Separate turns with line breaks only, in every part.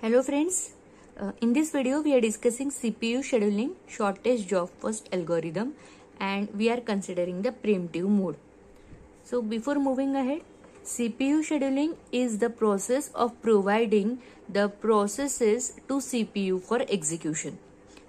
Hello friends, in this video we are discussing CPU scheduling shortest job first algorithm and we are considering the preemptive mode. So before moving ahead, CPU scheduling is the process of providing the processes to CPU for execution,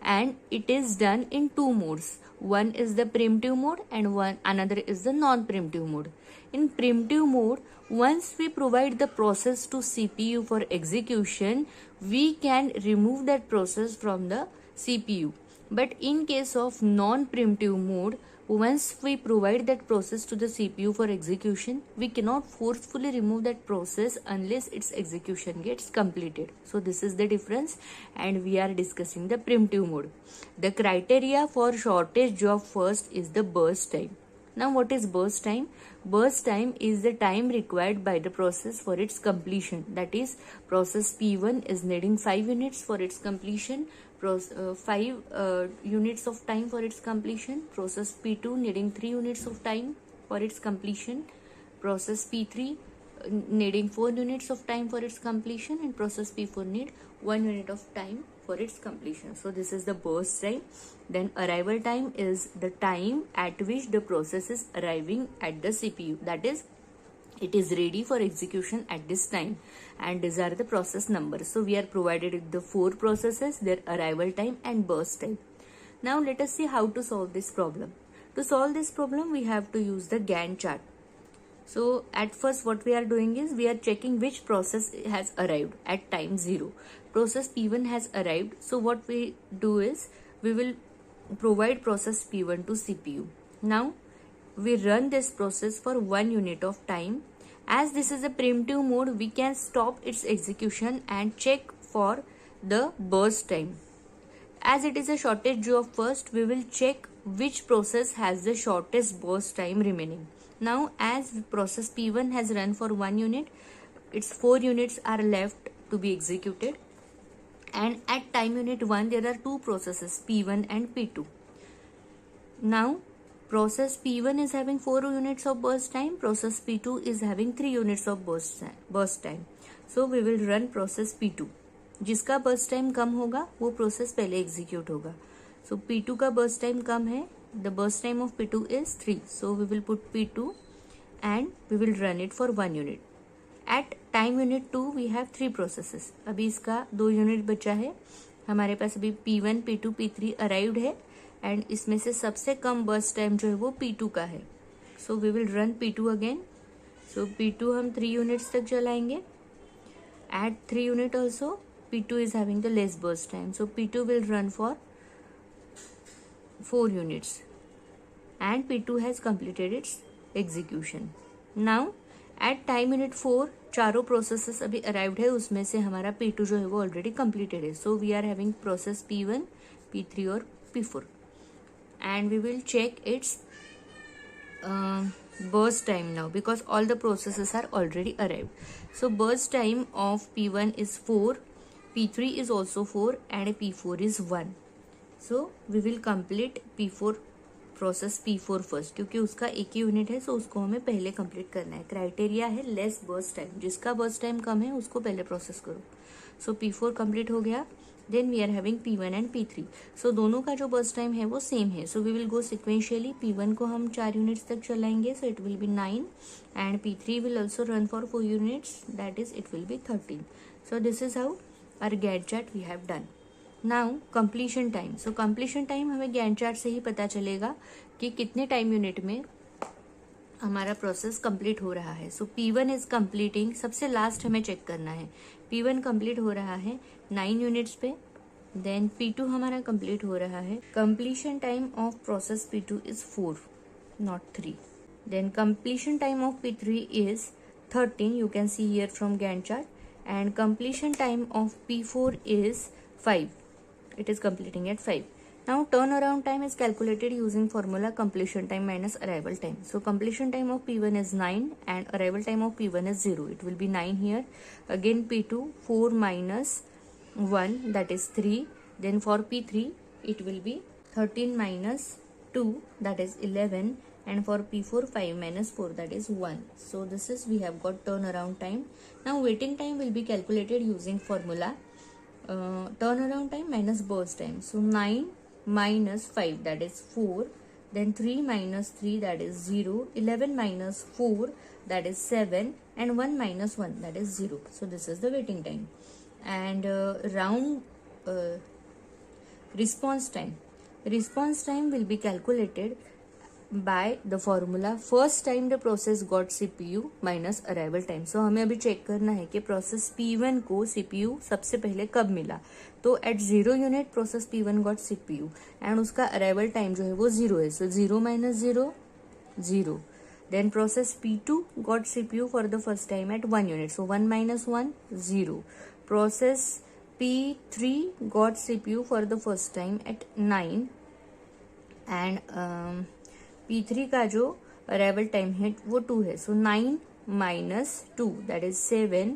and it is done in two modes. One is the preemptive mode and another is the non-preemptive mode. In preemptive mode, once we provide the process to CPU for execution, we can remove that process from the CPU. But in case of non-preemptive mode, once we provide that process to the CPU for execution, we cannot forcefully remove that process unless its execution gets completed. So this is the difference, and we are discussing the preemptive mode. The criteria for shortest job first is the burst time. Now what is burst time? Burst time is the time required by the process for its completion. That is, process P1 is needing 5 units for its completion, 5 units of time for its completion. Process P2 needing 3 units of time for its completion. Process P3 needing 4 units of time for its completion, and process P4 need 1 unit of time for its completion. So this is the burst time. Then arrival time is the time at which the process is arriving at the CPU. That is, it is ready for execution at this time, and these are the process numbers. So we are provided with the 4 processes, their arrival time and burst time. Now let us see how to solve this problem. To solve this problem, we have to use the Gantt chart. So at first what we are doing is we are checking which process has arrived at time 0. Process P1 has arrived. So what we do is we will provide process P1 to CPU. Now we run this process for 1 unit of time. As this is a preemptive mode, we can stop its execution and check for the burst time. As it is a shortest job first, we will check which process has the shortest burst time remaining. Now as process P1 has run for 1 unit, its 4 units are left to be executed, and at time unit 1 there are 2 processes, P1 and P2. Now process P1 is having 4 units of burst time, process P2 is having 3 units of burst time. So we will run process P2. जिसका burst time कम होगा वो process पहले execute होगा. So P2 का burst time कम है, the burst time of P2 is 3. So we will put P2 and we will run it for 1 unit. At time unit 2 we have 3 processes. अभी इसका 2 unit बचा है. हमारे पास अभी P1, P2, P3 अराइव्ड है, and इसमें से सबसे कम बर्स्ट टाइम जो है वो P2 का है. So we will run P2 again. So P2 हम 3 यूनिट्स तक चलाएंगे. At 3 unit also P2 is having the less burst time. So P2 will run for 4 units and P2 has completed its execution. Now at time unit 4 चारों processes अभी arrived है, उसमें से हमारा P2 जो है वो already completed है. So we are having process P1, P3 और P4 and we will check its burst time now because all the processes are already arrived. So burst time of P1 is 4, P3 is also 4 and P4 is 1. So we will complete P4 process P4 first क्योंकि उसका एक ही unit है, सो उसको हमें पहले complete करना है. Criteria है लेस बर्स्ट टाइम, जिसका बर्स्ट टाइम कम है उसको पहले प्रोसेस करो. सो P4 कंप्लीट हो गया. Then we are having P1 and P3. So दोनों का जो बर्स्ट टाइम है वो सेम है. So we will go sequentially. P1 को हम 4 यूनिट्स तक चलाएंगे, so it will be 9 and P3 will also run for 4 units, that is it will be 13. So this is how our Gantt chart we have done. Now completion time. So completion time हमें Gantt chart से ही पता चलेगा कि कितने time unit में हमारा process complete हो रहा है. सो P1 इज कंप्लीटिंग, सबसे लास्ट हमें चेक करना है. P1 कंप्लीट हो रहा है 9 यूनिट्स पे. देन P2 हमारा कंप्लीट हो रहा है. Completion time of process P2 is 4 not 3. Then completion time of P3 is 13. You can see here from Gantt chart. And completion time of P4 is 5. It is completing at 5. Now turnaround time is calculated using formula completion time minus arrival time. So completion time of P1 is 9 and arrival time of P1 is 0. It will be 9 here. Again P2 4 minus 1, that is 3. Then for P3 it will be 13 minus 2, that is 11. And for P4 5 minus 4, that is 1. So this is we have got turnaround time. Now waiting time will be calculated using formula turnaround time minus burst time. So 9 minus 5, that is 4. Then 3 minus 3, that is 0. 11 minus 4, that is 7. And 1 minus 1, that is 0. So this is the waiting time. And round response time. Response time will be calculated by the formula first time the process got CPU minus arrival time. So हमें अभी check करना है कि process P1 को CPU सबसे पहले कब मिला. तो at 0 unit process P1 got CPU and उसका अराइवल टाइम जो है वो 0 है. सो 0 minus 0, 0. Then process P2 got CPU for the first time at 1 unit. So 1 minus 1, 0. Process P3 got CPU for the first time at 9 and P3 का जो arrival time है वो 2 है. सो 9 minus 2, that is 7.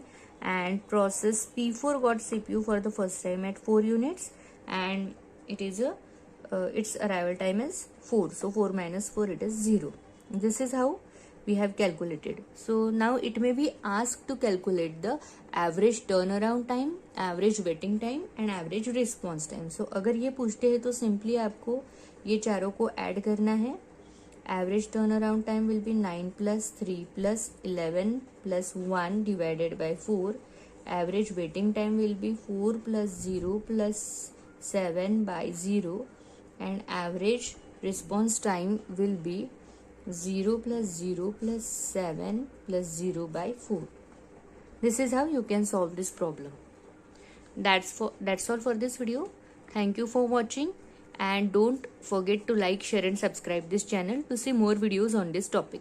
And process P4 got CPU for the first time at 4 units and it is its arrival time is 4. So 4 minus 4, it is 0. This is how we have calculated. So now it may be asked to calculate the average turnaround time, average waiting time and average response time. So अगर ये पूछते हैं तो simply आपको ये चारों को add करना है. Average turnaround time will be 9 plus 3 plus 11 plus 1 divided by 4. Average waiting time will be 4 plus 0 plus 7 by 0. And average response time will be 0 plus 0 plus 7 plus 0 by 4. This is how you can solve this problem. That's all for this video. Thank you for watching. And don't forget to like, share and subscribe this channel to see more videos on this topic.